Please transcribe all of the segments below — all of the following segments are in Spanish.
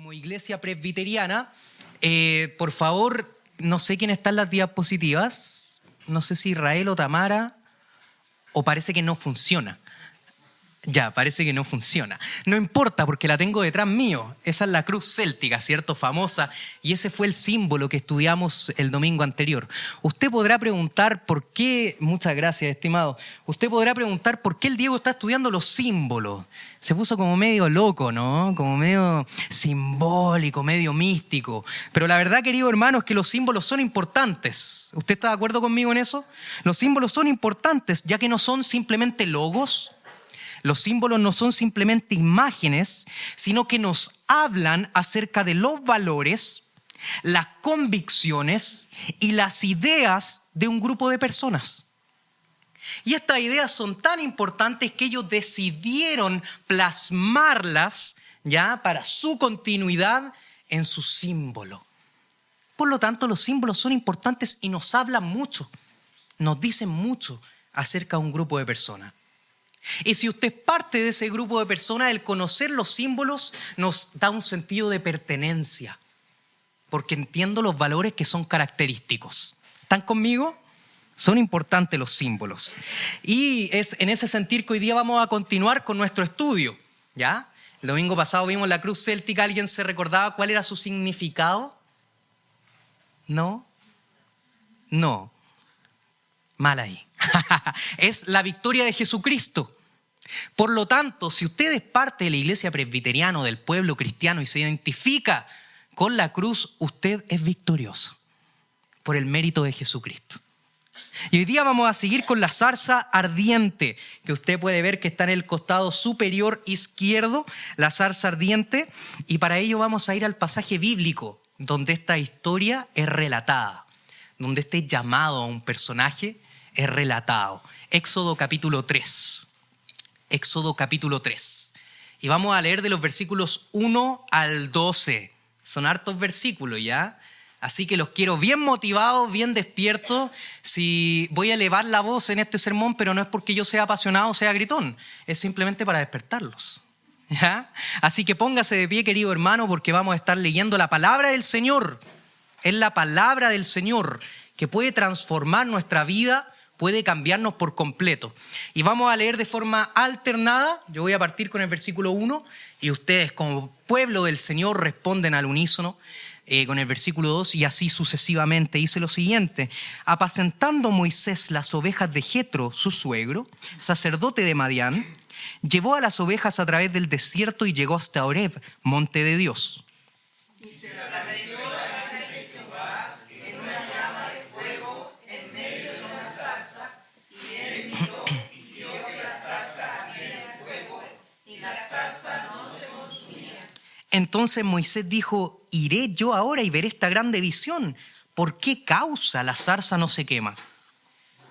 como iglesia presbiteriana, por favor, no sé quién está en las diapositivas, no sé si Israel o Tamara, o parece que no funciona. Ya, parece que no funciona. No importa porque la tengo detrás mío. Esa es la cruz céltica, ¿cierto? Famosa. Y ese fue el símbolo que estudiamos el domingo anterior. Usted podrá preguntar por qué, muchas gracias, estimado. Usted podrá preguntar por qué el Diego está estudiando los símbolos. Se puso como medio loco, ¿no? Como medio simbólico, medio místico. Pero la verdad, querido hermano, es que los símbolos son importantes. ¿Usted está de acuerdo conmigo en eso? Los símbolos son importantes, ya que no son simplemente logos. Los símbolos no son simplemente imágenes, sino que nos hablan acerca de los valores, las convicciones y las ideas de un grupo de personas. Y estas ideas son tan importantes que ellos decidieron plasmarlas, ¿ya?, para su continuidad en su símbolo. Por lo tanto, los símbolos son importantes y nos hablan mucho, nos dicen mucho acerca de un grupo de personas. Y si usted es parte de ese grupo de personas, el conocer los símbolos nos da un sentido de pertenencia, porque entiendo los valores que son característicos. ¿Están conmigo? Son importantes los símbolos. Y es en ese sentido que hoy día vamos a continuar con nuestro estudio, ¿ya? El domingo pasado vimos la cruz céltica. ¿Alguien se recordaba cuál era su significado? ¿No? No. Mal ahí. Es la victoria de Jesucristo. Por lo tanto, si usted es parte de la iglesia presbiteriana o del pueblo cristiano y se identifica con la cruz, usted es victorioso por el mérito de Jesucristo. Y hoy día vamos a seguir con la zarza ardiente, que usted puede ver que está en el costado superior izquierdo, la zarza ardiente, y para ello vamos a ir al pasaje bíblico donde esta historia es relatada, donde este llamado a un personaje es relatado. Éxodo capítulo 3. Éxodo capítulo 3. Y vamos a leer de los versículos 1 al 12. Son hartos versículos, ¿ya? Así que los quiero bien motivados, bien despiertos. Si voy a elevar la voz en este sermón, pero no es porque yo sea apasionado o sea gritón. Es simplemente para despertarlos, ¿ya? Así que póngase de pie, querido hermano, porque vamos a estar leyendo la palabra del Señor. Es la palabra del Señor que puede transformar nuestra vida, puede cambiarnos por completo. Y vamos a leer de forma alternada. Yo voy a partir con el versículo 1 y ustedes como pueblo del Señor responden al unísono con el versículo 2 y así sucesivamente. Dice lo siguiente: apacentando Moisés las ovejas de Jetro, su suegro, sacerdote de Madián, llevó a las ovejas a través del desierto y llegó hasta Horeb, monte de Dios. Entonces Moisés dijo: iré yo ahora y veré esta grande visión. ¿Por qué causa la zarza no se quema?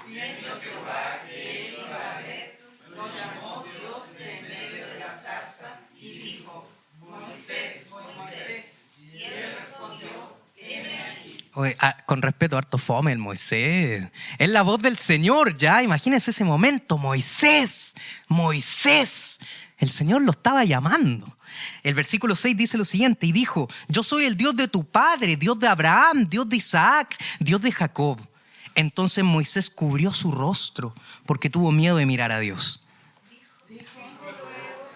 Viendo Jehová que él iba a ver, lo llamó Dios de en medio de la zarza y dijo: Moisés, Moisés. Y él respondió: heme aquí. Oye, con respeto, harto fome el Moisés. Es la voz del Señor, ya. Imagínense ese momento. Moisés, Moisés. El Señor lo estaba llamando. El versículo 6 dice lo siguiente: y dijo: yo soy el Dios de tu padre, Dios de Abraham, Dios de Isaac, Dios de Jacob. Entonces Moisés cubrió su rostro porque tuvo miedo de mirar a Dios. Dijo luego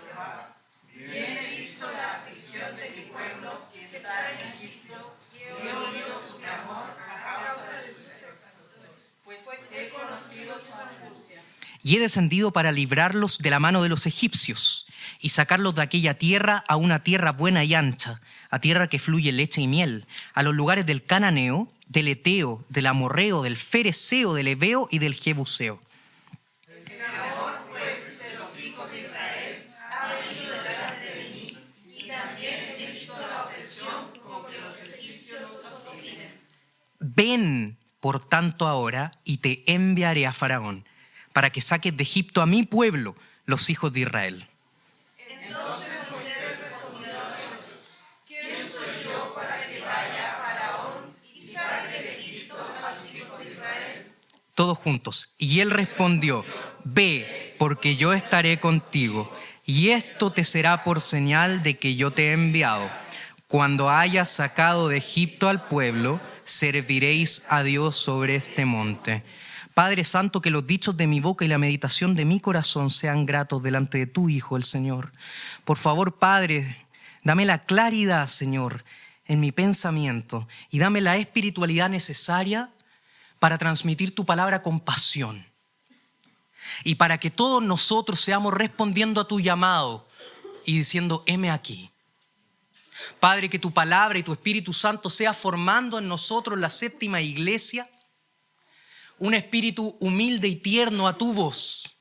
Jehová: bien he visto la aflicción de mi pueblo que está en Egipto, y he oído su clamor a causa de sus sacerdotes, pues he conocido sus angustias. Y he descendido para librarlos de la mano de los egipcios y sacarlos de aquella tierra a una tierra buena y ancha, a tierra que fluye leche y miel, a los lugares del cananeo, del eteo, del amorreo, del fereceo, del heveo y del jebuseo. El clamor, pues, de los hijos de Israel ha venido delante de mí, y también he visto la opresión con que los egipcios los oprimen. Ven, por tanto, ahora, y te enviaré a Faraón, para que saques de Egipto a mi pueblo, los hijos de Israel. Entonces Moisés respondió a Dios: ¿quién soy yo para que vaya a Faraón y saque de Egipto a los hijos de Israel? Todos juntos. Y él respondió: ve, porque yo estaré contigo, y esto te será por señal de que yo te he enviado. Cuando hayas sacado de Egipto al pueblo, serviréis a Dios sobre este monte. Padre Santo, que los dichos de mi boca y la meditación de mi corazón sean gratos delante de tu Hijo, el Señor. Por favor, Padre, dame la claridad, Señor, en mi pensamiento y dame la espiritualidad necesaria para transmitir tu palabra con pasión y para que todos nosotros seamos respondiendo a tu llamado y diciendo, heme aquí. Padre, que tu palabra y tu Espíritu Santo sea formando en nosotros la séptima iglesia, un espíritu humilde y tierno a tu voz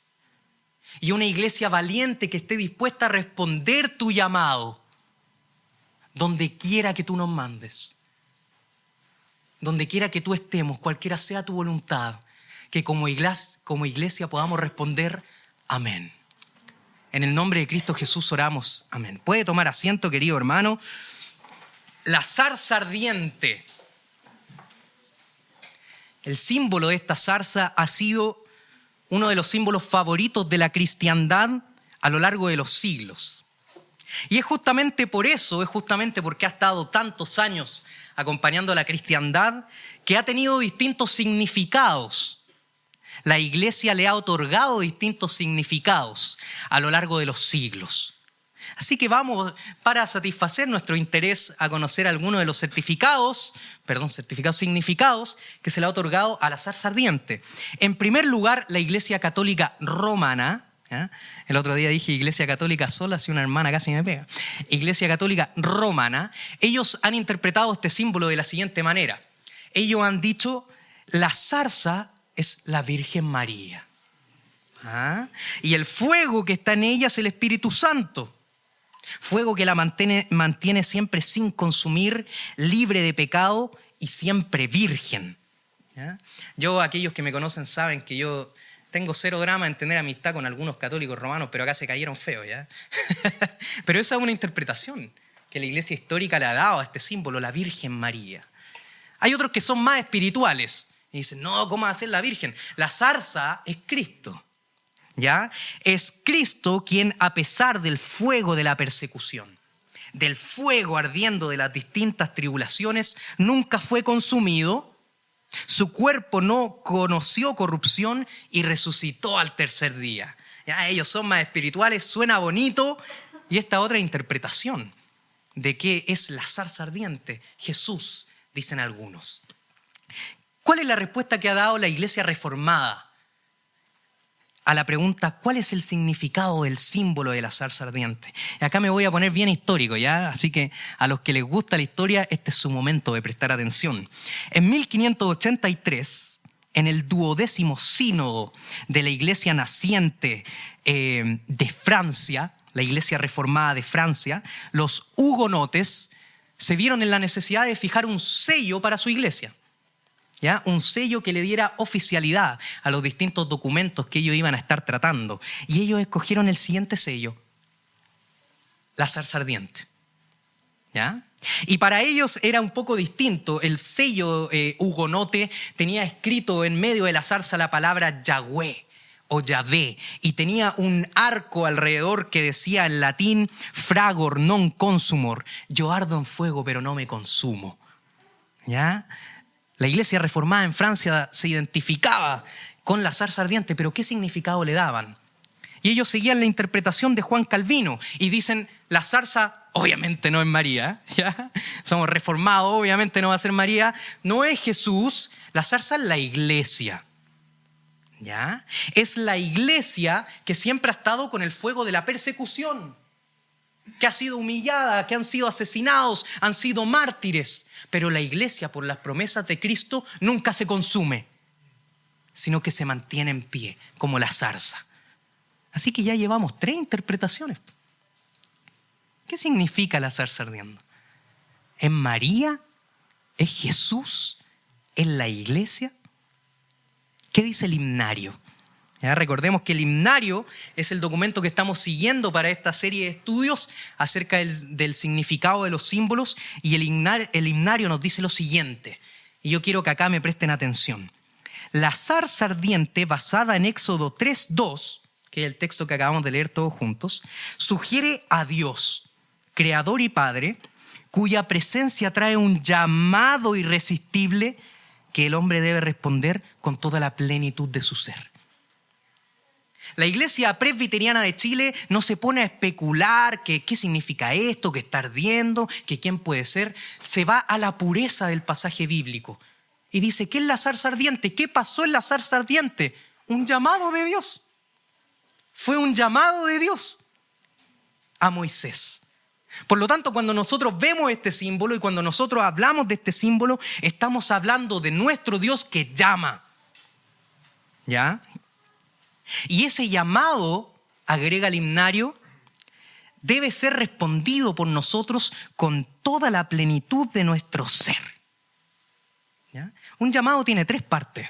y una iglesia valiente que esté dispuesta a responder tu llamado donde quiera que tú nos mandes, donde quiera que tú estemos, cualquiera sea tu voluntad, que como iglesia podamos responder amén. En el nombre de Cristo Jesús oramos, amén. Puede tomar asiento, querido hermano. La zarza ardiente. El símbolo de esta zarza ha sido uno de los símbolos favoritos de la cristiandad a lo largo de los siglos. Y es justamente por eso, es justamente porque ha estado tantos años acompañando a la cristiandad, que ha tenido distintos significados. La iglesia le ha otorgado distintos significados a lo largo de los siglos. Así que vamos, para satisfacer nuestro interés a conocer algunos de los significados que se le ha otorgado a la zarza ardiente. En primer lugar, la Iglesia Católica Romana. El otro día dije Iglesia Católica sola, si una hermana casi me pega. Iglesia Católica Romana. Ellos han interpretado este símbolo de la siguiente manera. Ellos han dicho, la zarza es la Virgen María. Y el fuego que está en ella es el Espíritu Santo. Fuego que la mantiene siempre sin consumir, libre de pecado y siempre virgen. Yo, aquellos que me conocen saben que yo tengo cero drama en tener amistad con algunos católicos romanos, pero acá se cayeron feos, ¿ya? Pero esa es una interpretación que la iglesia histórica le ha dado a este símbolo, la Virgen María. Hay otros que son más espirituales y dicen, no, ¿cómo va a ser la Virgen? La zarza es Cristo. ¿Ya? Es Cristo quien, a pesar del fuego de la persecución, del fuego ardiendo de las distintas tribulaciones, nunca fue consumido, su cuerpo no conoció corrupción y resucitó al tercer día. ¿Ya? Ellos son más espirituales, suena bonito, y esta otra interpretación de qué es la zarza ardiente, Jesús, dicen algunos. ¿Cuál es la respuesta que ha dado la iglesia reformada a la pregunta, ¿cuál es el significado del símbolo de la zarza ardiente? Y acá me voy a poner bien histórico, ¿ya? Así que a los que les gusta la historia, este es su momento de prestar atención. En 1583, en el 12º sínodo de la iglesia naciente de Francia, la iglesia reformada de Francia, los hugonotes se vieron en la necesidad de fijar un sello para su iglesia. ¿Ya? Un sello que le diera oficialidad a los distintos documentos que ellos iban a estar tratando. Y ellos escogieron el siguiente sello, la zarza ardiente. ¿Ya? Y para ellos era un poco distinto. El sello hugonote tenía escrito en medio de la zarza la palabra Yahweh o Yahvé, y tenía un arco alrededor que decía en latín fragor non consumor, yo ardo en fuego pero no me consumo. ¿Ya? La iglesia reformada en Francia se identificaba con la zarza ardiente, pero ¿qué significado le daban? Y ellos seguían la interpretación de Juan Calvino y dicen, la zarza obviamente no es María, ¿ya? Somos reformados, obviamente no va a ser María, no es Jesús, la zarza es la iglesia, ¿ya? Es la iglesia que siempre ha estado con el fuego de la persecución, que ha sido humillada, que han sido asesinados, han sido mártires. Pero la iglesia, por las promesas de Cristo, nunca se consume, sino que se mantiene en pie, como la zarza. Así que ya llevamos 3 interpretaciones. ¿Qué significa la zarza ardiendo? ¿Es María? ¿Es Jesús? ¿Es la iglesia? ¿Qué dice el himnario? Ya, recordemos que el himnario es el documento que estamos siguiendo para esta serie de estudios acerca del significado de los símbolos, y el himnario nos dice lo siguiente, y yo quiero que acá me presten atención. La zarza ardiente, basada en Éxodo 3:2, que es el texto que acabamos de leer todos juntos, sugiere a Dios, Creador y Padre, cuya presencia trae un llamado irresistible que el hombre debe responder con toda la plenitud de su ser. La Iglesia Presbiteriana de Chile no se pone a especular que qué significa esto, que está ardiendo, que quién puede ser. Se va a la pureza del pasaje bíblico y dice, ¿qué es la zarza ardiente? ¿Qué pasó en la zarza ardiente? Un llamado de Dios. Fue un llamado de Dios a Moisés. Por lo tanto, cuando nosotros vemos este símbolo y cuando nosotros hablamos de este símbolo, estamos hablando de nuestro Dios que llama. ¿Ya? Y ese llamado, agrega el himnario, debe ser respondido por nosotros con toda la plenitud de nuestro ser. ¿Ya? Un llamado tiene 3 partes,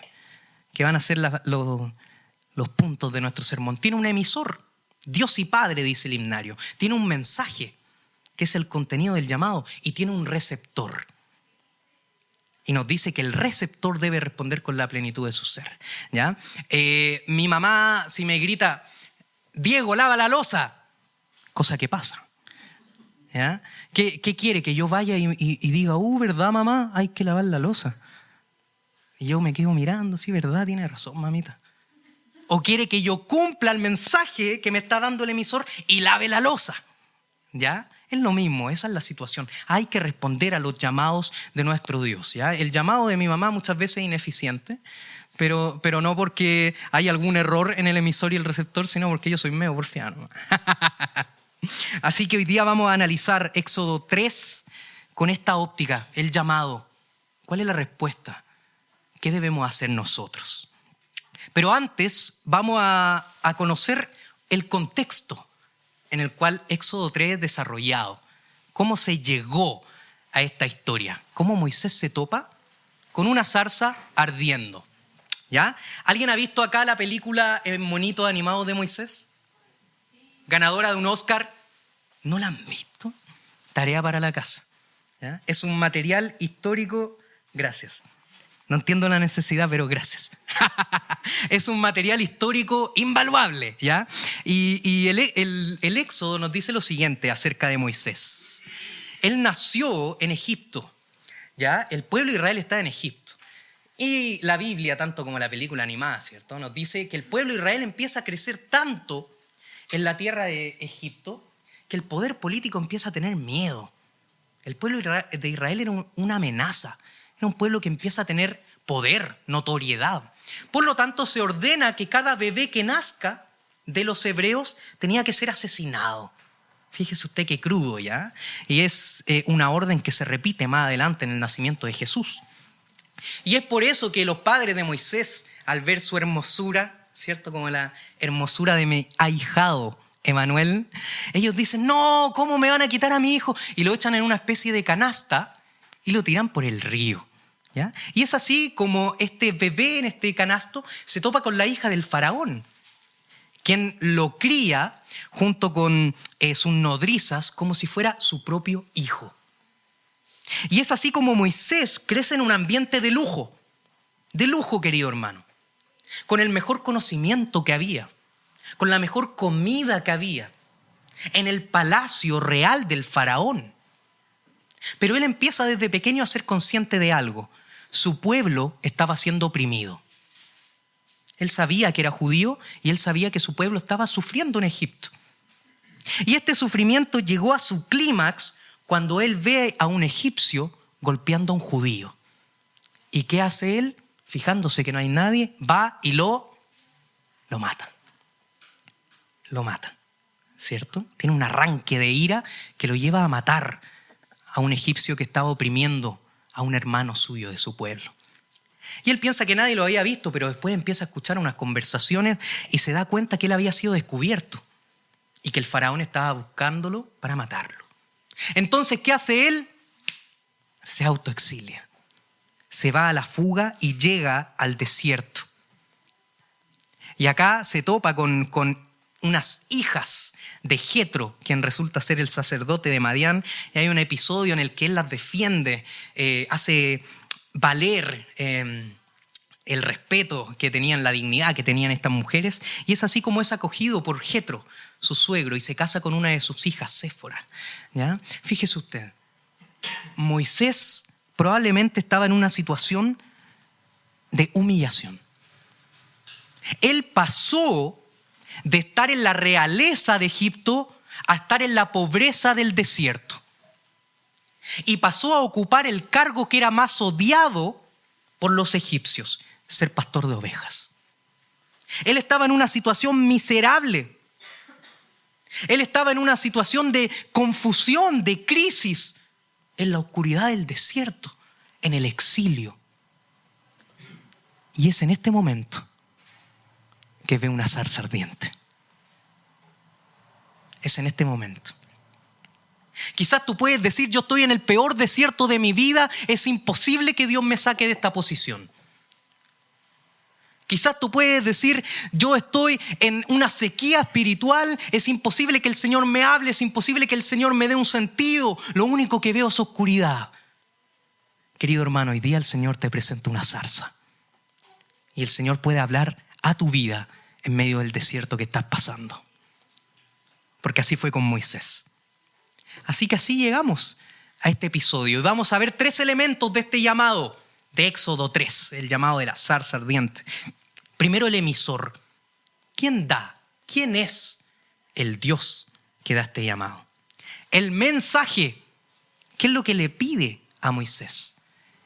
que van a ser los puntos de nuestro sermón. Tiene un emisor, Dios y Padre, dice el himnario. Tiene un mensaje, que es el contenido del llamado, y tiene un receptor. Y nos dice que el receptor debe responder con la plenitud de su ser. ¿Ya? Mi mamá, si me grita, Diego, lava la loza, cosa que pasa. ¿Ya? ¿Qué quiere? Que yo vaya y diga, ¿verdad, mamá? Hay que lavar la loza. Y yo me quedo mirando, sí, ¿verdad? Tiene razón, mamita. O quiere que yo cumpla el mensaje que me está dando el emisor y lave la loza. ¿Ya? Es lo mismo, esa es la situación. Hay que responder a los llamados de nuestro Dios. ¿Ya? El llamado de mi mamá muchas veces es ineficiente, pero no porque hay algún error en el emisor y el receptor, sino porque yo soy medio porfiano. Así que hoy día vamos a analizar Éxodo 3 con esta óptica, el llamado. ¿Cuál es la respuesta? ¿Qué debemos hacer nosotros? Pero antes vamos a conocer el contexto en el cual Éxodo 3 es desarrollado. Cómo se llegó a esta historia. Cómo Moisés se topa con una zarza ardiendo. ¿Ya? ¿Alguien ha visto acá la película El monito animado de Moisés? Ganadora de un Oscar. ¿No la han visto? Tarea para la casa. ¿Ya? Es un material histórico. Gracias. No entiendo la necesidad, pero gracias. Es un material histórico invaluable, ¿ya? Y el Éxodo nos dice lo siguiente acerca de Moisés. Él nació en Egipto, ¿ya? El pueblo de Israel está en Egipto. Y la Biblia, tanto como la película animada, ¿cierto?, nos dice que el pueblo de Israel empieza a crecer tanto en la tierra de Egipto que el poder político empieza a tener miedo. El pueblo de Israel era una amenaza. Era un pueblo que empieza a tener poder, notoriedad. Por lo tanto, se ordena que cada bebé que nazca de los hebreos tenía que ser asesinado. Fíjese usted qué crudo, ¿ya? Y es una orden que se repite más adelante en el nacimiento de Jesús. Y es por eso que los padres de Moisés, al ver su hermosura, ¿cierto? Como la hermosura de mi ahijado Emanuel, ellos dicen, no, ¿cómo me van a quitar a mi hijo? Y lo echan en una especie de canasta y lo tiran por el río. ¿Ya? Y es así como este bebé en este canasto se topa con la hija del faraón, quien lo cría junto con sus nodrizas como si fuera su propio hijo. Y es así como Moisés crece en un ambiente de lujo, querido hermano, con el mejor conocimiento que había, con la mejor comida que había, en el palacio real del faraón. Pero él empieza desde pequeño a ser consciente de algo. Su pueblo estaba siendo oprimido. Él sabía que era judío y él sabía que su pueblo estaba sufriendo en Egipto. Y este sufrimiento llegó a su clímax cuando él ve a un egipcio golpeando a un judío. ¿Y qué hace él? Fijándose que no hay nadie, va y lo mata. Lo mata, ¿cierto? Tiene un arranque de ira que lo lleva a matar a un egipcio que estaba oprimiendo a un hermano suyo de su pueblo. Y él piensa que nadie lo había visto, pero después empieza a escuchar unas conversaciones y se da cuenta que él había sido descubierto y que el faraón estaba buscándolo para matarlo. Entonces, ¿qué hace él? Se autoexilia. Se va a la fuga y llega al desierto. Y acá se topa con unas hijas de Jetro, quien resulta ser el sacerdote de Madián, y hay un episodio en el que él las defiende, hace valer el respeto que tenían, la dignidad que tenían estas mujeres, y es así como es acogido por Jetro, su suegro, y se casa con una de sus hijas, Séfora. ¿Ya? Fíjese usted, Moisés probablemente estaba en una situación de humillación. Él pasó de estar en la realeza de Egipto a estar en la pobreza del desierto. Y pasó a ocupar el cargo que era más odiado por los egipcios, ser pastor de ovejas. Él estaba en una situación miserable. Él estaba en una situación de confusión, de crisis, en la oscuridad del desierto, en el exilio. Y es en este momento que ve una zarza ardiente. Es en este momento. Quizás tú puedes decir, yo estoy en el peor desierto de mi vida, es imposible que Dios me saque de esta posición. Quizás tú puedes decir, yo estoy en una sequía espiritual, es imposible que el Señor me hable, es imposible que el Señor me dé un sentido, lo único que veo es oscuridad. Querido hermano, hoy día el Señor te presenta una zarza y el Señor puede hablar a tu vida en medio del desierto que estás pasando. Porque así fue con Moisés. Así que así llegamos a este episodio y vamos a ver 3 elementos de este llamado de Éxodo 3, el llamado de la zarza ardiente. Primero, el emisor. ¿Quién da? ¿Quién es el Dios que da este llamado? El mensaje. ¿Qué es lo que le pide a Moisés?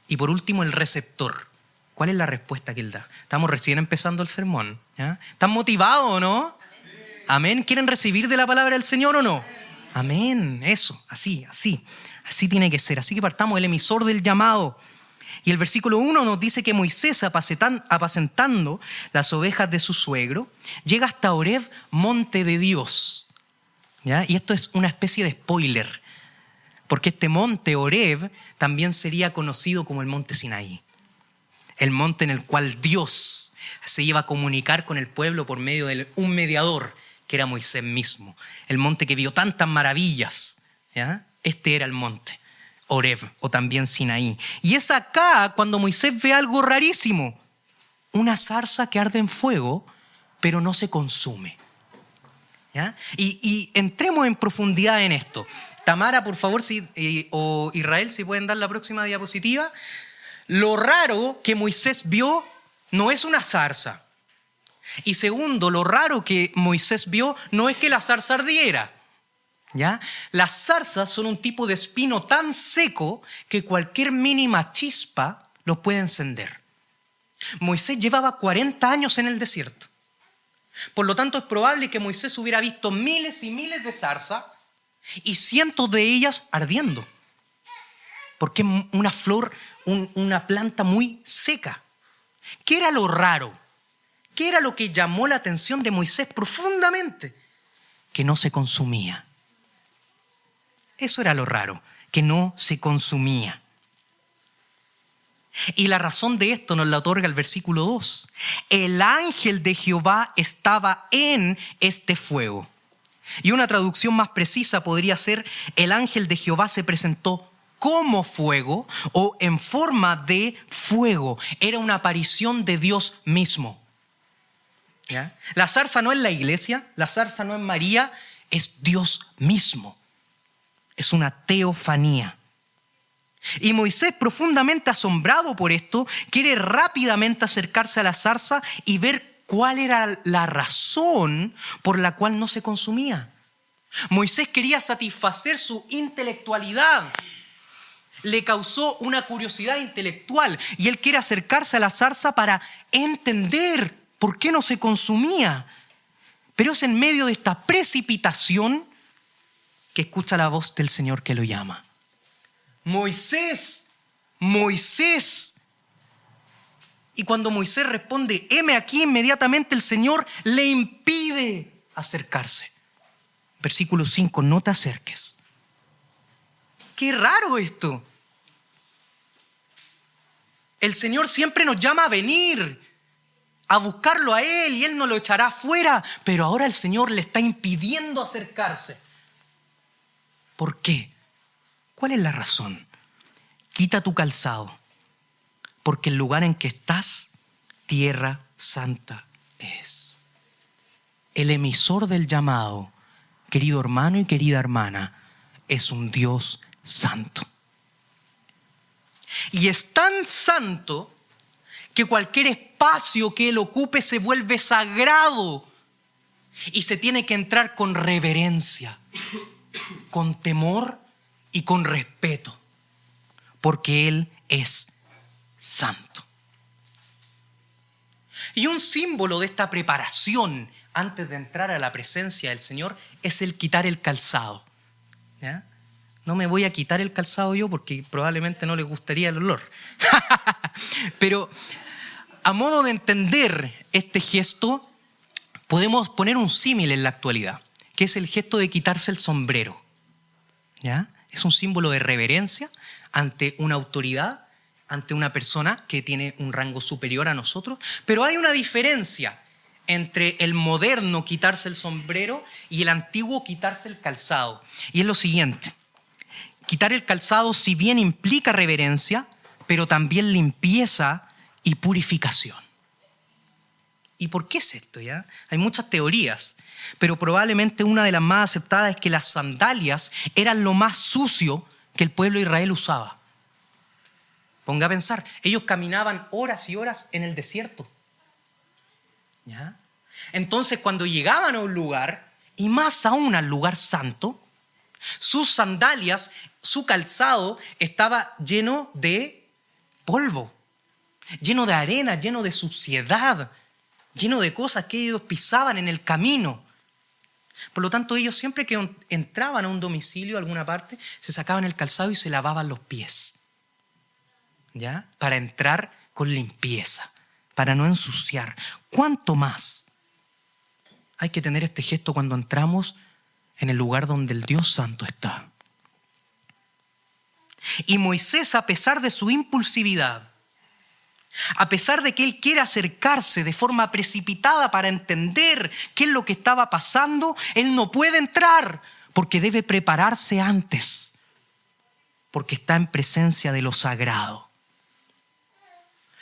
Y por último, el receptor. ¿Cuál es la respuesta que él da? Estamos recién empezando el sermón, ¿ya? ¿Están motivados o no? Amén. ¿Quieren recibir de la palabra del Señor o no? Amén. Eso, así tiene que ser. Así que partamos, el emisor del llamado. Y el versículo 1 nos dice que Moisés, apacentando las ovejas de su suegro, llega hasta Horeb, monte de Dios. ¿Ya? Y esto es una especie de spoiler, porque este monte Horeb también sería conocido como el monte Sinaí. El monte en el cual Dios se iba a comunicar con el pueblo por medio de un mediador, que era Moisés mismo. El monte que vio tantas maravillas. ¿Ya? Este era el monte Horeb o también Sinaí. Y es acá cuando Moisés ve algo rarísimo. Una zarza que arde en fuego, pero no se consume. ¿Ya? Y entremos en profundidad en esto. Tamara, por favor, o Israel, si pueden dar la próxima diapositiva. Lo raro que Moisés vio no es una zarza. Y segundo, lo raro que Moisés vio no es que la zarza ardiera. ¿Ya? Las zarzas son un tipo de espino tan seco que cualquier mínima chispa los puede encender. Moisés llevaba 40 años en el desierto. Por lo tanto, es probable que Moisés hubiera visto miles y miles de zarzas y cientos de ellas ardiendo. Porque es una flor, una planta muy seca. ¿Qué era lo raro? ¿Qué era lo que llamó la atención de Moisés profundamente? Que no se consumía. Eso era lo raro, que no se consumía. Y la razón de esto nos la otorga el versículo 2. El ángel de Jehová estaba en este fuego. Y una traducción más precisa podría ser: el ángel de Jehová se presentó como fuego o en forma de fuego. Era una aparición de Dios mismo. ¿Ya? La zarza no es la iglesia, la zarza no es María, es Dios mismo. Es una teofanía. Y Moisés, profundamente asombrado por esto, quiere rápidamente acercarse a la zarza y ver cuál era la razón por la cual no se consumía. Moisés quería satisfacer su intelectualidad. Le causó una curiosidad intelectual y él quiere acercarse a la zarza para entender por qué no se consumía. Pero es en medio de esta precipitación que escucha la voz del Señor que lo llama. Moisés, Moisés. Y cuando Moisés responde, heme aquí, inmediatamente el Señor le impide acercarse. Versículo 5, no te acerques. Qué raro esto. El Señor siempre nos llama a venir, a buscarlo a Él, y Él nos lo echará fuera. Pero ahora el Señor le está impidiendo acercarse. ¿Por qué? ¿Cuál es la razón? Quita tu calzado, porque el lugar en que estás, tierra santa es. El emisor del llamado, querido hermano y querida hermana, es un Dios santo. Y es tan santo que cualquier espacio que él ocupe se vuelve sagrado y se tiene que entrar con reverencia, con temor y con respeto, porque él es santo. Y un símbolo de esta preparación antes de entrar a la presencia del Señor es el quitar el calzado. ¿Ya? No me voy a quitar el calzado yo porque probablemente no les gustaría el olor. Pero a modo de entender este gesto, podemos poner un símil en la actualidad, que es el gesto de quitarse el sombrero. ¿Ya? Es un símbolo de reverencia ante una autoridad, ante una persona que tiene un rango superior a nosotros. Pero hay una diferencia entre el moderno quitarse el sombrero y el antiguo quitarse el calzado. Y es lo siguiente: quitar el calzado, si bien implica reverencia, pero también limpieza y purificación. ¿Y por qué es esto? ¿Ya? Hay muchas teorías, pero probablemente una de las más aceptadas es que las sandalias eran lo más sucio que el pueblo de Israel usaba. Ponga a pensar, ellos caminaban horas y horas en el desierto. ¿Ya? Entonces, cuando llegaban a un lugar, y más aún al lugar santo, sus sandalias, su calzado estaba lleno de polvo, lleno de arena, lleno de suciedad, lleno de cosas que ellos pisaban en el camino. Por lo tanto, ellos siempre que entraban a un domicilio, a alguna parte, se sacaban el calzado y se lavaban los pies. ¿Ya? Para entrar con limpieza, para no ensuciar. ¿Cuánto más hay que tener este gesto cuando entramos en el lugar donde el Dios Santo está? Y Moisés, a pesar de su impulsividad, a pesar de que él quiere acercarse de forma precipitada para entender qué es lo que estaba pasando, él no puede entrar porque debe prepararse antes, porque está en presencia de lo sagrado.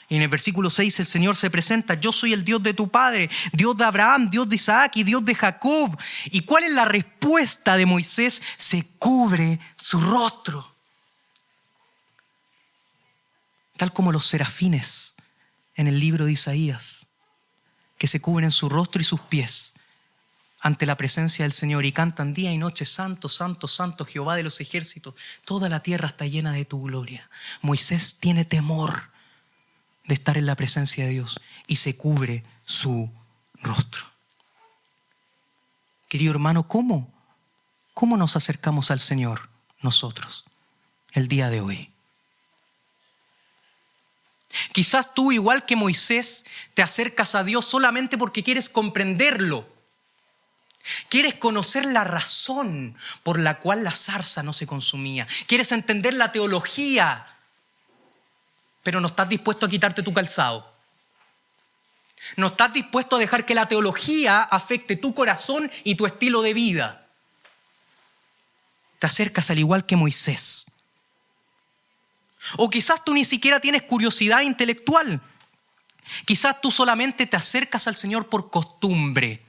Y en el versículo 6 el Señor se presenta: yo soy el Dios de tu padre, Dios de Abraham, Dios de Isaac y Dios de Jacob. ¿Y cuál es la respuesta de Moisés? Se cubre su rostro. Tal como los serafines en el libro de Isaías, que se cubren su rostro y sus pies ante la presencia del Señor y cantan día y noche: santo, santo, santo, Jehová de los ejércitos, toda la tierra está llena de tu gloria. Moisés tiene temor de estar en la presencia de Dios y se cubre su rostro. Querido hermano, ¿cómo nos acercamos al Señor nosotros el día de hoy? Quizás tú, igual que Moisés, te acercas a Dios solamente porque quieres comprenderlo. Quieres conocer la razón por la cual la zarza no se consumía. Quieres entender la teología, pero no estás dispuesto a quitarte tu calzado. No estás dispuesto a dejar que la teología afecte tu corazón y tu estilo de vida. Te acercas al igual que Moisés. O quizás tú ni siquiera tienes curiosidad intelectual. Quizás tú solamente te acercas al Señor por costumbre.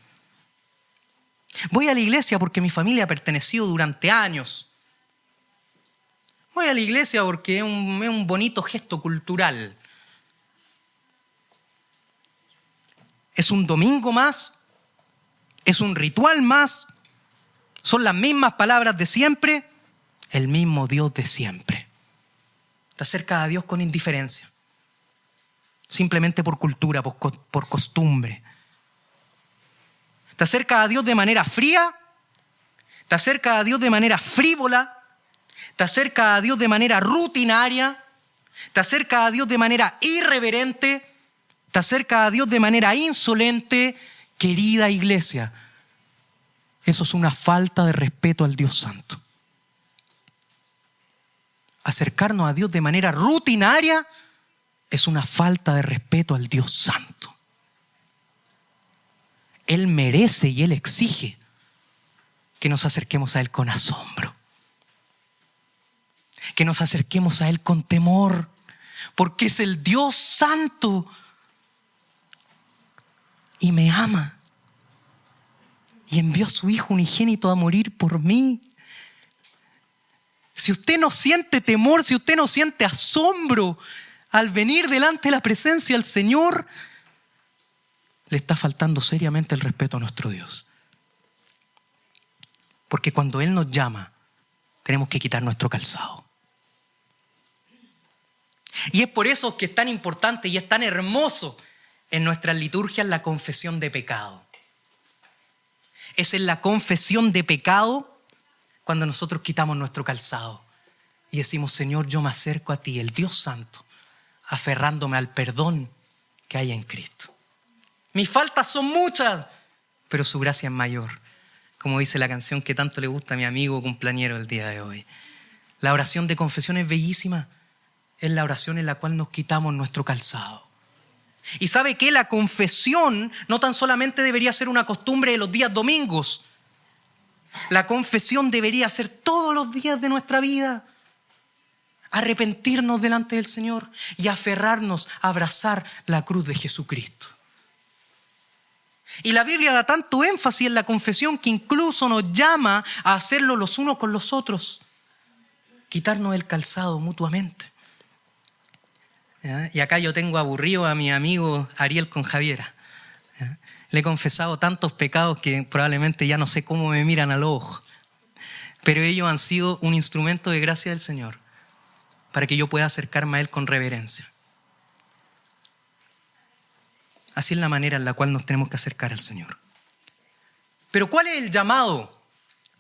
Voy a la iglesia porque mi familia ha pertenecido durante años. Voy a la iglesia porque es un bonito gesto cultural. Es un domingo más, es un ritual más, son las mismas palabras de siempre, el mismo Dios de siempre. Te acercas a Dios con indiferencia, simplemente por cultura, por costumbre. Te acercas a Dios de manera fría, te acercas a Dios de manera frívola, te acercas a Dios de manera rutinaria, te acercas a Dios de manera irreverente, te acercas a Dios de manera insolente. Querida iglesia, eso es una falta de respeto al Dios Santo. Acercarnos a Dios de manera rutinaria es una falta de respeto al Dios Santo. Él merece y Él exige que nos acerquemos a Él con asombro, que nos acerquemos a Él con temor, porque es el Dios Santo y me ama y envió a su Hijo unigénito a morir por mí. Si usted no siente temor, si usted no siente asombro al venir delante de la presencia del Señor, le está faltando seriamente el respeto a nuestro Dios. Porque cuando Él nos llama, tenemos que quitar nuestro calzado. Y es por eso que es tan importante y es tan hermoso en nuestras liturgias la confesión de pecado. Es en la confesión de pecado cuando nosotros quitamos nuestro calzado y decimos: Señor, yo me acerco a ti, el Dios Santo, aferrándome al perdón que hay en Cristo. Mis faltas son muchas, pero su gracia es mayor. Como dice la canción que tanto le gusta a mi amigo cumpleañero el día de hoy. La oración de confesión es bellísima. Es la oración en la cual nos quitamos nuestro calzado. Y ¿sabe qué? La confesión no tan solamente debería ser una costumbre de los días domingos. La confesión debería ser todos los días de nuestra vida. Arrepentirnos delante del Señor y aferrarnos a abrazar la cruz de Jesucristo. Y la Biblia da tanto énfasis en la confesión que incluso nos llama a hacerlo los unos con los otros. Quitarnos el calzado mutuamente. ¿Ya? Y acá yo tengo aburrido a mi amigo Ariel con Javiera. ¿Ya? Le he confesado tantos pecados que probablemente ya no sé cómo me miran al ojo. Pero ellos han sido un instrumento de gracia del Señor para que yo pueda acercarme a Él con reverencia. Así es la manera en la cual nos tenemos que acercar al Señor. Pero ¿cuál es el llamado?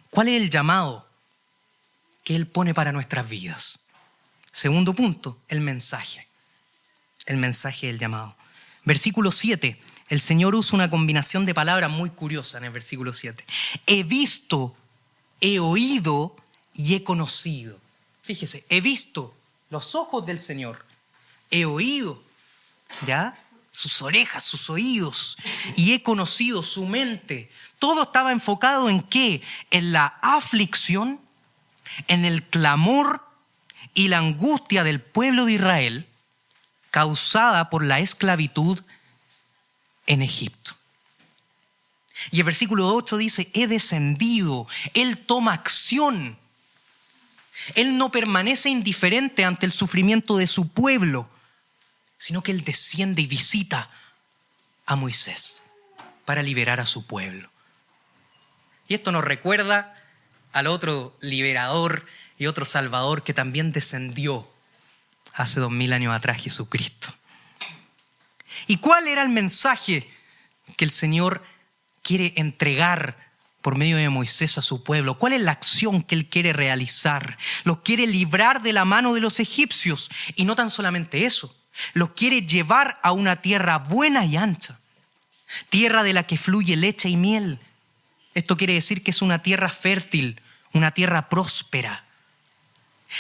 ¿Cuál es el llamado que Él pone para nuestras vidas? Segundo punto, el mensaje. El mensaje del llamado. Versículo 7. El Señor usa una combinación de palabras muy curiosa en el versículo 7. He visto, he oído y he conocido. Fíjese, he visto los ojos del Señor. He oído, ¿ya? Sus orejas, sus oídos. Y he conocido su mente. Todo estaba enfocado ¿en qué? En la aflicción, en el clamor y la angustia del pueblo de Israel causada por la esclavitud en Egipto. Y el versículo 8 dice: he descendido. Él toma acción. Él no permanece indiferente ante el sufrimiento de su pueblo, sino que Él desciende y visita a Moisés para liberar a su pueblo. Y esto nos recuerda al otro liberador y otro salvador que también descendió hace 2000 años atrás, Jesucristo. ¿Y cuál era el mensaje que el Señor quiere entregar por medio de Moisés a su pueblo? ¿Cuál es la acción que Él quiere realizar? Los quiere librar de la mano de los egipcios. Y no tan solamente eso, los quiere llevar a una tierra buena y ancha, tierra de la que fluye leche y miel. Esto quiere decir que es una tierra fértil, una tierra próspera.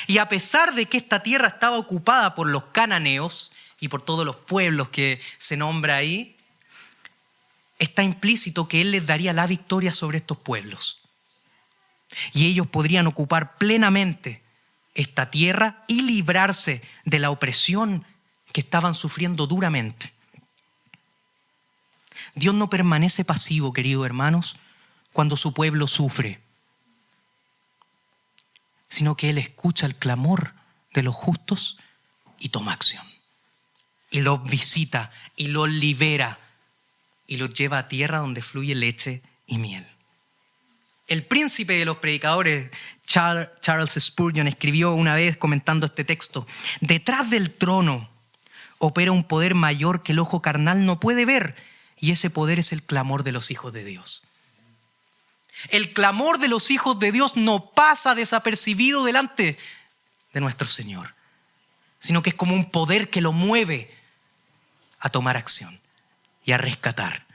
Y a pesar de que esta tierra estaba ocupada por los cananeos y por todos los pueblos que se nombra ahí, está implícito que Él les daría la victoria sobre estos pueblos. Y ellos podrían ocupar plenamente esta tierra y librarse de la opresión que estaban sufriendo duramente. Dios no permanece pasivo, queridos hermanos, cuando su pueblo sufre, sino que Él escucha el clamor de los justos y toma acción. Y los visita y los libera y los lleva a tierra donde fluye leche y miel. El príncipe de los predicadores, Charles Spurgeon, escribió una vez comentando este texto: detrás del trono opera un poder mayor que el ojo carnal no puede ver, y ese poder es el clamor de los hijos de Dios. El clamor de los hijos de Dios no pasa desapercibido delante de nuestro Señor, sino que es como un poder que lo mueve a tomar acción y a rescatar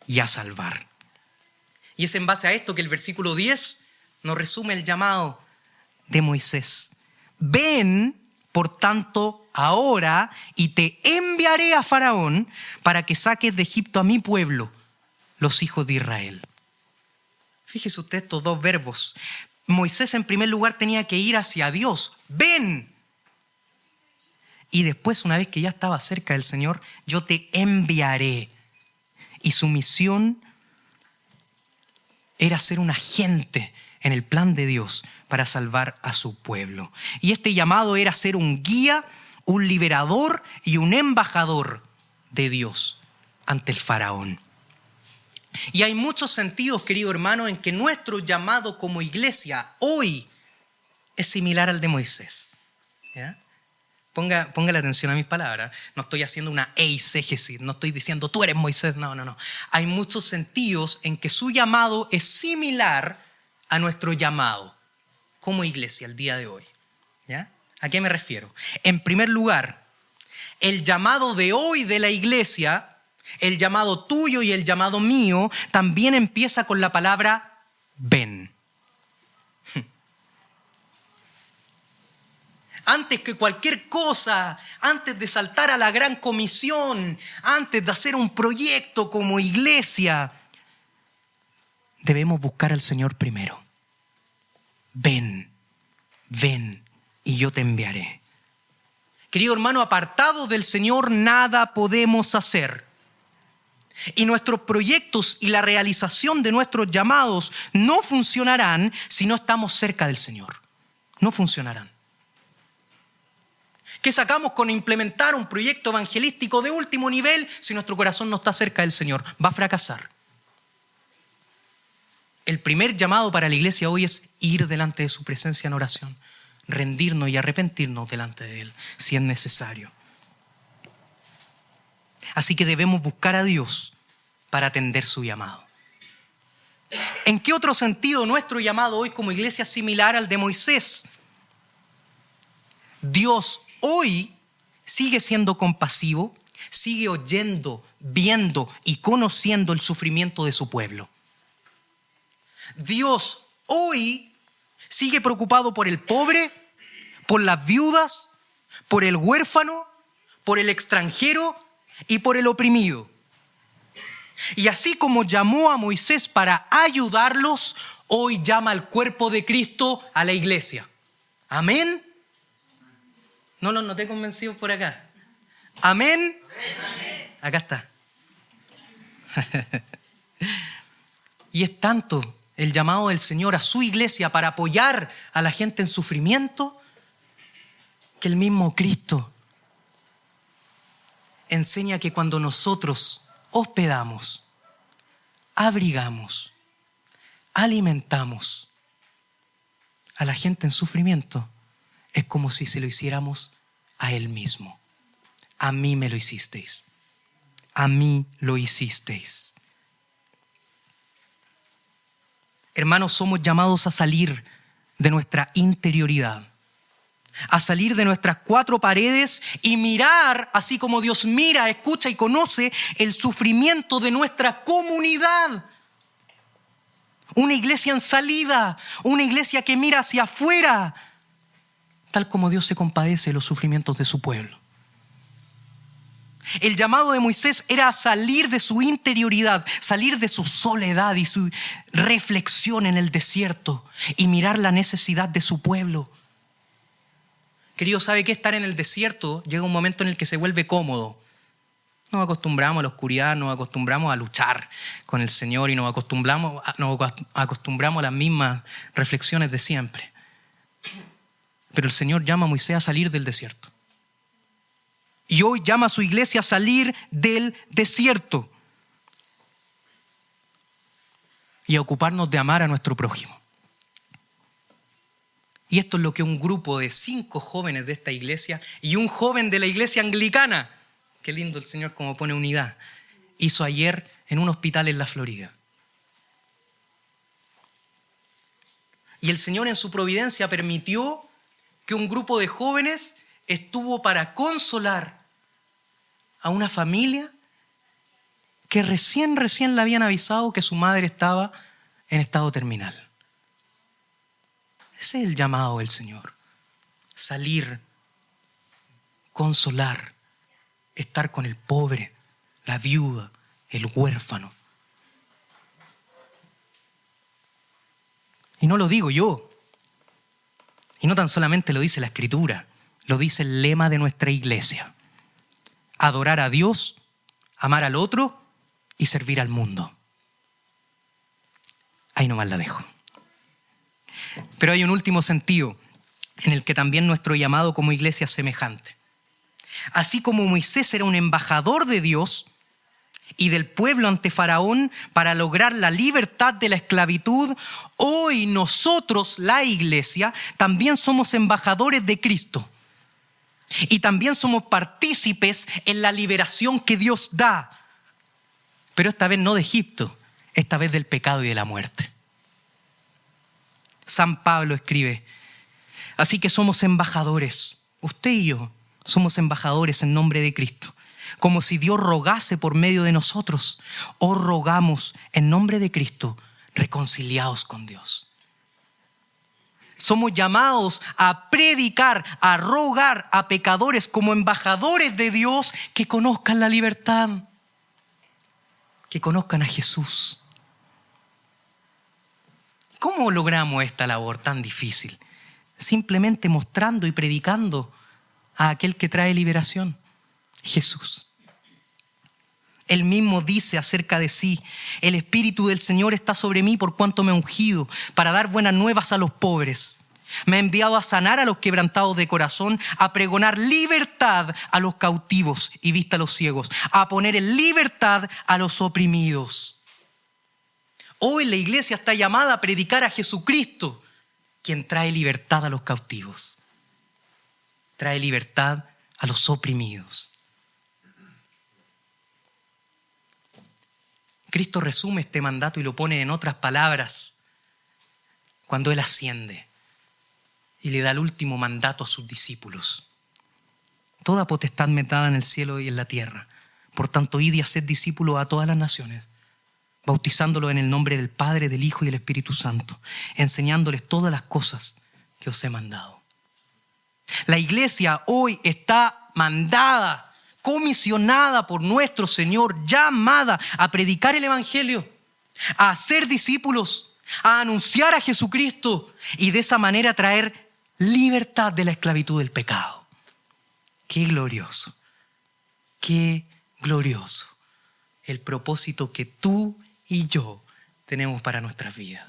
y a salvar. Y es en base a esto que el versículo 10 nos resume el llamado de Moisés. Ven, por tanto, ahora y te enviaré a Faraón para que saques de Egipto a mi pueblo, los hijos de Israel. Fíjese usted estos dos verbos. Moisés en primer lugar tenía que ir hacia Dios. Ven. Y después, una vez que ya estaba cerca del Señor, yo te enviaré. Y su misión era ser un agente en el plan de Dios para salvar a su pueblo. Y este llamado era ser un guía, un liberador y un embajador de Dios ante el faraón. Y hay muchos sentidos, querido hermano, en que nuestro llamado como iglesia hoy es similar al de Moisés. ¿Ya? Ponga la atención a mis palabras. No estoy haciendo una eisegesis, no estoy diciendo tú eres Moisés. No. Hay muchos sentidos en que su llamado es similar a nuestro llamado como iglesia el día de hoy. ¿Ya? ¿A qué me refiero? En primer lugar, el llamado de hoy de la iglesia, el llamado tuyo y el llamado mío, también empieza con la palabra ven. Antes que cualquier cosa, antes de saltar a la gran comisión, antes de hacer un proyecto como iglesia, debemos buscar al Señor primero. Ven y yo te enviaré. Querido hermano, apartados del Señor nada podemos hacer. Y nuestros proyectos y la realización de nuestros llamados no funcionarán si no estamos cerca del Señor. No funcionarán. ¿Qué sacamos con implementar un proyecto evangelístico de último nivel si nuestro corazón no está cerca del Señor? Va a fracasar. El primer llamado para la iglesia hoy es ir delante de su presencia en oración, rendirnos y arrepentirnos delante de Él, si es necesario. Así que debemos buscar a Dios para atender su llamado. ¿En qué otro sentido nuestro llamado hoy como iglesia es similar al de Moisés? Dios hoy sigue siendo compasivo, sigue oyendo, viendo y conociendo el sufrimiento de su pueblo. Dios hoy sigue preocupado por el pobre, por las viudas, por el huérfano, por el extranjero y por el oprimido. Y así como llamó a Moisés para ayudarlos, hoy llama al cuerpo de Cristo a la iglesia. ¿Amén? No los noté convencidos por acá. ¿Amén? Amén. Acá está. Y es tanto el llamado del Señor a su iglesia para apoyar a la gente en sufrimiento que el mismo Cristo enseña que cuando nosotros hospedamos, abrigamos, alimentamos a la gente en sufrimiento, es como si se lo hiciéramos a Él mismo. A mí me lo hicisteis. A mí lo hicisteis. Hermanos, somos llamados a salir de nuestra interioridad, a salir de nuestras cuatro paredes y mirar, así como Dios mira, escucha y conoce el sufrimiento de nuestra comunidad. Una iglesia en salida, una iglesia que mira hacia afuera, tal como Dios se compadece de los sufrimientos de su pueblo. El llamado de Moisés era salir de su interioridad, salir de su soledad y su reflexión en el desierto y mirar la necesidad de su pueblo. Querido, ¿sabe qué? Estar en el desierto llega un momento en el que se vuelve cómodo. Nos acostumbramos a la oscuridad, nos acostumbramos a luchar con el Señor y nos acostumbramos a las mismas reflexiones de siempre. Pero el Señor llama a Moisés a salir del desierto. Y hoy llama a su iglesia a salir del desierto y a ocuparnos de amar a nuestro prójimo. Y esto es lo que un grupo de 5 jóvenes de esta iglesia y un joven de la iglesia anglicana, qué lindo el Señor cómo pone unidad, hizo ayer en un hospital en la Florida. Y el Señor en su providencia permitió que un grupo de jóvenes estuvo para consolar a una familia que recién le habían avisado que su madre estaba en estado terminal. Ese es el llamado del Señor. Salir, consolar, estar con el pobre, la viuda, el huérfano. Y no lo digo yo. Y no tan solamente lo dice la Escritura, lo dice el lema de nuestra iglesia. Adorar a Dios, amar al otro y servir al mundo. Ahí nomás la dejo. Pero hay un último sentido en el que también nuestro llamado como iglesia es semejante. Así como Moisés era un embajador de Dios y del pueblo ante Faraón para lograr la libertad de la esclavitud, hoy nosotros, la iglesia, también somos embajadores de Cristo. Y también somos partícipes en la liberación que Dios da. Pero esta vez no de Egipto, esta vez del pecado y de la muerte. San Pablo escribe: así que somos embajadores, usted y yo somos embajadores en nombre de Cristo, como si Dios rogase por medio de nosotros. Os rogamos en nombre de Cristo, reconciliados con Dios. Somos llamados a predicar, a rogar a pecadores como embajadores de Dios que conozcan la libertad, que conozcan a Jesús. ¿Cómo logramos esta labor tan difícil? Simplemente mostrando y predicando a aquel que trae liberación, Jesús. Él mismo dice acerca de sí: el Espíritu del Señor está sobre mí por cuanto me ha ungido para dar buenas nuevas a los pobres. Me ha enviado a sanar a los quebrantados de corazón, a pregonar libertad a los cautivos y vista a los ciegos, a poner en libertad a los oprimidos. Hoy la iglesia está llamada a predicar a Jesucristo, quien trae libertad a los cautivos, trae libertad a los oprimidos. Cristo resume este mandato y lo pone en otras palabras cuando Él asciende y le da el último mandato a sus discípulos. Toda potestad me es dada en el cielo y en la tierra. Por tanto, id y haced discípulos a todas las naciones, bautizándolos en el nombre del Padre, del Hijo y del Espíritu Santo, enseñándoles todas las cosas que os he mandado. La iglesia hoy está mandada, comisionada por nuestro Señor, llamada a predicar el Evangelio, a hacer discípulos, a anunciar a Jesucristo y de esa manera traer libertad de la esclavitud del pecado. ¡Qué glorioso! ¡Qué glorioso! El propósito que tú y yo tenemos para nuestras vidas.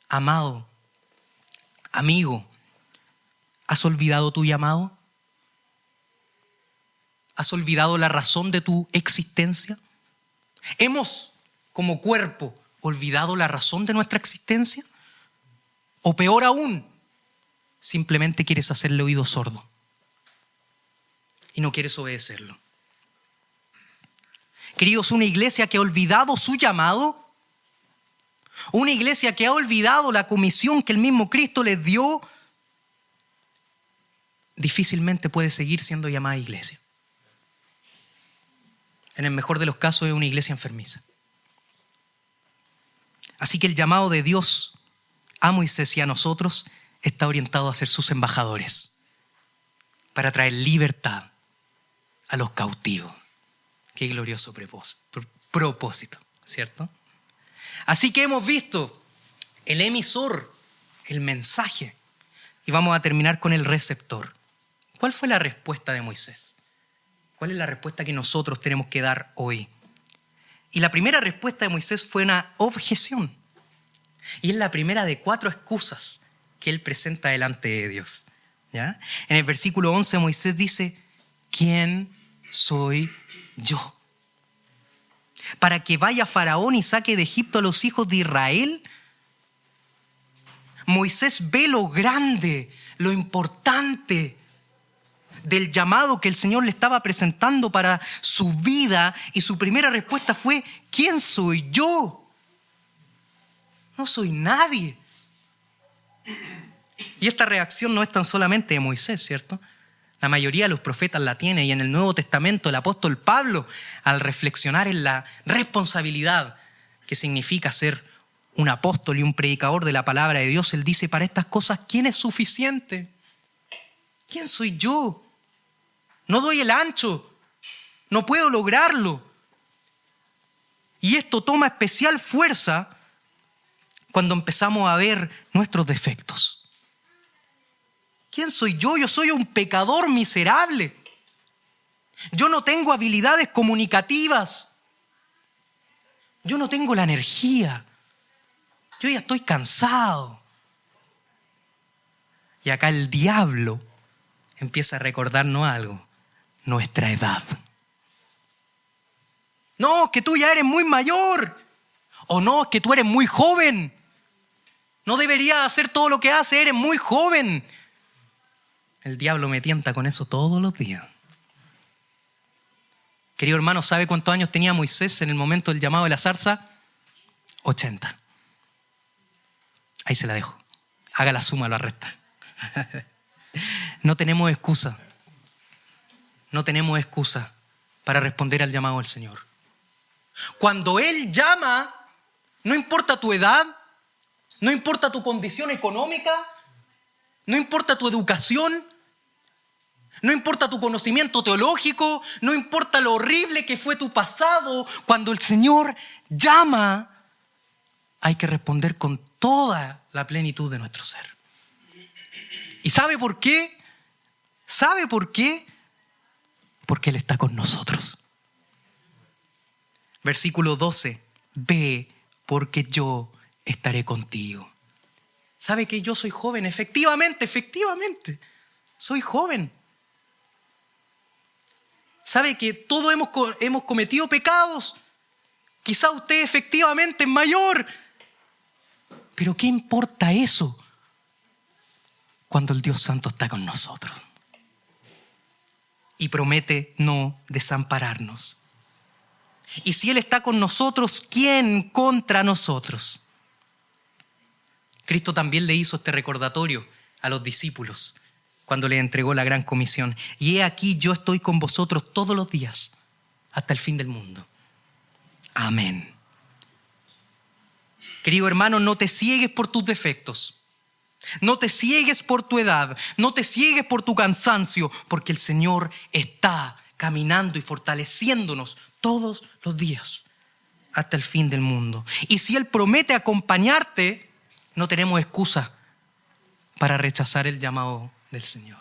Amado, amigo, ¿has olvidado tu llamado? ¿Has olvidado la razón de tu existencia? ¿Hemos, como cuerpo, olvidado la razón de nuestra existencia? O peor aún, simplemente quieres hacerle oído sordo y no quieres obedecerlo. Queridos, una iglesia que ha olvidado su llamado, una iglesia que ha olvidado la comisión que el mismo Cristo les dio, difícilmente puede seguir siendo llamada iglesia. En el mejor de los casos es una iglesia enfermiza. Así que el llamado de Dios a Moisés y a nosotros está orientado a ser sus embajadores para traer libertad a los cautivos. Qué glorioso propósito, ¿cierto? Así que hemos visto el emisor, el mensaje, y vamos a terminar con el receptor. ¿Cuál fue la respuesta de Moisés? ¿Cuál es la respuesta que nosotros tenemos que dar hoy? Y la primera respuesta de Moisés fue una objeción. Y es la primera de 4 excusas que él presenta delante de Dios. ¿Ya? En el versículo 11 Moisés dice: ¿quién soy yo para que vaya Faraón y saque de Egipto a los hijos de Israel? Moisés ve lo grande, lo importante del llamado que el Señor le estaba presentando para su vida, y su primera respuesta fue: ¿quién soy yo? No soy nadie. Y esta reacción no es tan solamente de Moisés, ¿cierto? La mayoría de los profetas la tiene, y en el Nuevo Testamento el apóstol Pablo, al reflexionar en la responsabilidad que significa ser un apóstol y un predicador de la palabra de Dios, él dice: para estas cosas, ¿quién es suficiente? ¿Quién soy yo? No doy el ancho, no puedo lograrlo. Y esto toma especial fuerza cuando empezamos a ver nuestros defectos. ¿Quién soy yo? Yo soy un pecador miserable. Yo no tengo habilidades comunicativas. Yo no tengo la energía. Yo ya estoy cansado. Y acá el diablo empieza a recordarnos algo, nuestra edad. No, que tú ya eres muy mayor. O no, que tú eres muy joven. No deberías hacer todo lo que haces, eres muy joven. El diablo me tienta con eso todos los días. Querido hermano, ¿sabe cuántos años tenía Moisés en el momento del llamado de la zarza? 80. Ahí se la dejo. Haga la suma, lo resta. No tenemos excusa. No tenemos excusa para responder al llamado del Señor. Cuando Él llama, no importa tu edad, no importa tu condición económica, no importa tu educación, no importa tu conocimiento teológico, no importa lo horrible que fue tu pasado, cuando el Señor llama, hay que responder con toda la plenitud de nuestro ser. ¿Y sabe por qué? ¿Sabe por qué? Porque Él está con nosotros. Versículo 12. Ve, porque yo estaré contigo. ¿Sabe que yo soy joven? Efectivamente, soy joven. ¿Sabe que todos hemos cometido pecados? Quizá usted efectivamente es mayor. Pero ¿qué importa eso cuando el Dios Santo está con nosotros? Y promete no desampararnos. Y si Él está con nosotros, ¿quién contra nosotros? Cristo también le hizo este recordatorio a los discípulos cuando les entregó la gran comisión. Y he aquí, yo estoy con vosotros todos los días hasta el fin del mundo. Amén. Querido hermano, no te ciegues por tus defectos. No te ciegues por tu edad. No te ciegues por tu cansancio, porque el Señor está caminando y fortaleciéndonos todos los días hasta el fin del mundo. Y si Él promete acompañarte, no tenemos excusa para rechazar el llamado del Señor.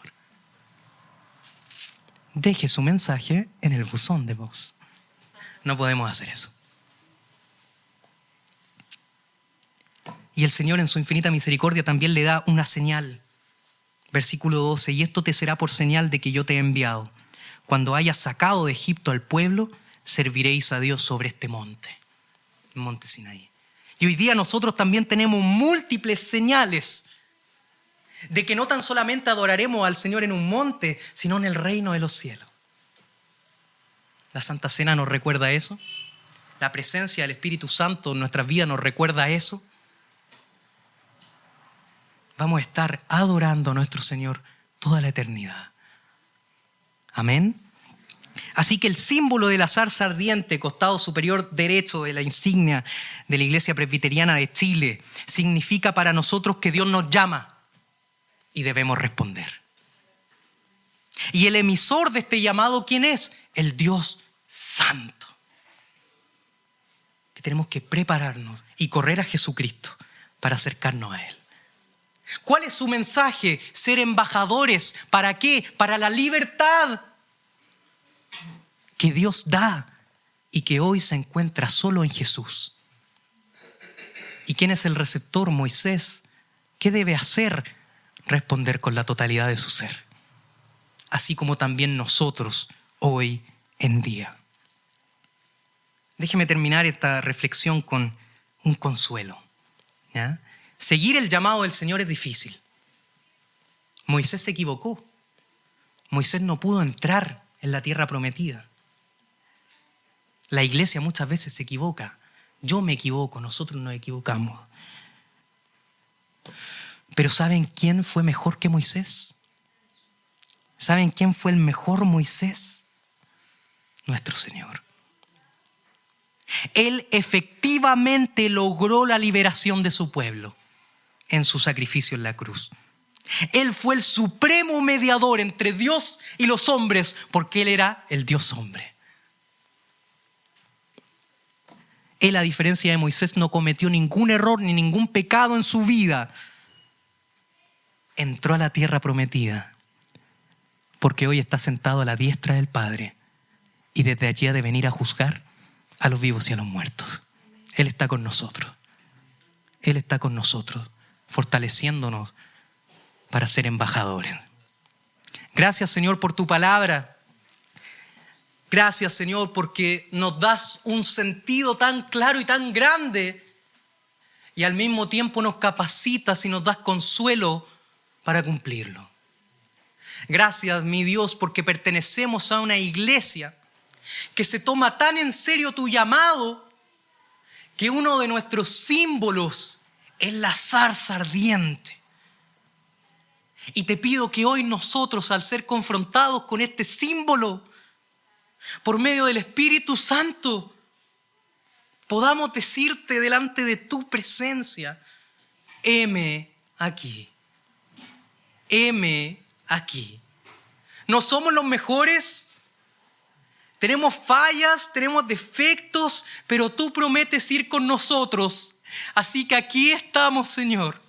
Deje su mensaje en el buzón de voz. No podemos hacer eso. Y el Señor en su infinita misericordia también le da una señal. Versículo 12. Y esto te será por señal de que yo te he enviado. Cuando hayas sacado de Egipto al pueblo, serviréis a Dios sobre este monte. El monte Sinaí. Y hoy día nosotros también tenemos múltiples señales de que no tan solamente adoraremos al Señor en un monte, sino en el reino de los cielos. La Santa Cena nos recuerda eso. La presencia del Espíritu Santo en nuestras vidas nos recuerda eso. Vamos a estar adorando a nuestro Señor toda la eternidad. Amén. Así que el símbolo de la zarza ardiente, costado superior derecho de la insignia de la Iglesia Presbiteriana de Chile, significa para nosotros que Dios nos llama y debemos responder. Y el emisor de este llamado, ¿quién es? El Dios Santo. Que tenemos que prepararnos y correr a Jesucristo para acercarnos a Él. ¿Cuál es su mensaje? Ser embajadores. ¿Para qué? Para la libertad que Dios da y que hoy se encuentra solo en Jesús. ¿Y quién es el receptor? Moisés. ¿Qué debe hacer? Responder con la totalidad de su ser. Así como también nosotros hoy en día. Déjeme terminar esta reflexión con un consuelo. ¿Ya? Seguir el llamado del Señor es difícil. Moisés se equivocó. Moisés no pudo entrar en la tierra prometida. La iglesia muchas veces se equivoca. Yo me equivoco, nosotros nos equivocamos. Pero ¿saben quién fue mejor que Moisés? ¿Saben quién fue el mejor Moisés? Nuestro Señor. Él efectivamente logró la liberación de su pueblo en su sacrificio en la cruz. Él fue el supremo mediador entre Dios y los hombres, porque Él era el Dios hombre. Él, a diferencia de Moisés, no cometió ningún error ni ningún pecado en su vida. Entró a la tierra prometida, porque hoy está sentado a la diestra del Padre y desde allí ha de venir a juzgar a los vivos y a los muertos. Él está con nosotros. Él está con nosotros, fortaleciéndonos para ser embajadores. Gracias, Señor, por tu palabra. Gracias, Señor, porque nos das un sentido tan claro y tan grande y al mismo tiempo nos capacitas y nos das consuelo para cumplirlo. Gracias, mi Dios, porque pertenecemos a una iglesia que se toma tan en serio tu llamado que uno de nuestros símbolos es la zarza ardiente. Y te pido que hoy nosotros, al ser confrontados con este símbolo, por medio del Espíritu Santo, podamos decirte delante de tu presencia: heme aquí, heme aquí. No somos los mejores, tenemos fallas, tenemos defectos, pero tú prometes ir con nosotros. Así que aquí estamos, Señor.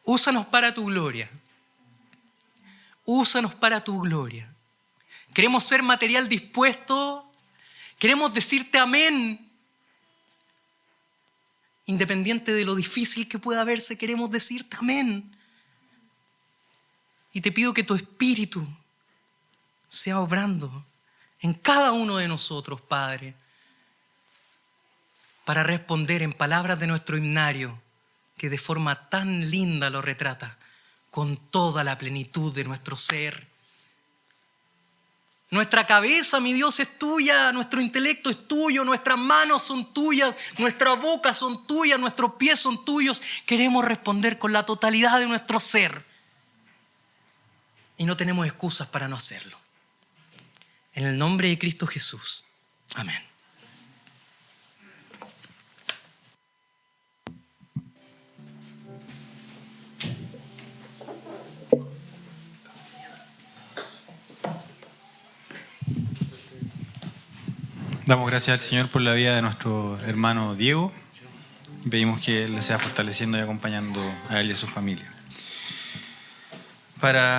Úsanos para tu gloria. Úsanos para tu gloria. Queremos ser material dispuesto. Queremos decirte amén. Independiente de lo difícil que pueda verse, queremos decirte amén. Y te pido que tu Espíritu sea obrando en cada uno de nosotros, Padre, para responder en palabras de nuestro himnario, que de forma tan linda lo retrata, con toda la plenitud de nuestro ser. Nuestra cabeza, mi Dios, es tuya, nuestro intelecto es tuyo, nuestras manos son tuyas, nuestras bocas son tuyas, nuestros pies son tuyos. Queremos responder con la totalidad de nuestro ser. Y no tenemos excusas para no hacerlo. En el nombre de Cristo Jesús. Amén. Damos gracias al Señor por la vida de nuestro hermano Diego. Pedimos que Él le sea fortaleciendo y acompañando a él y a su familia. Para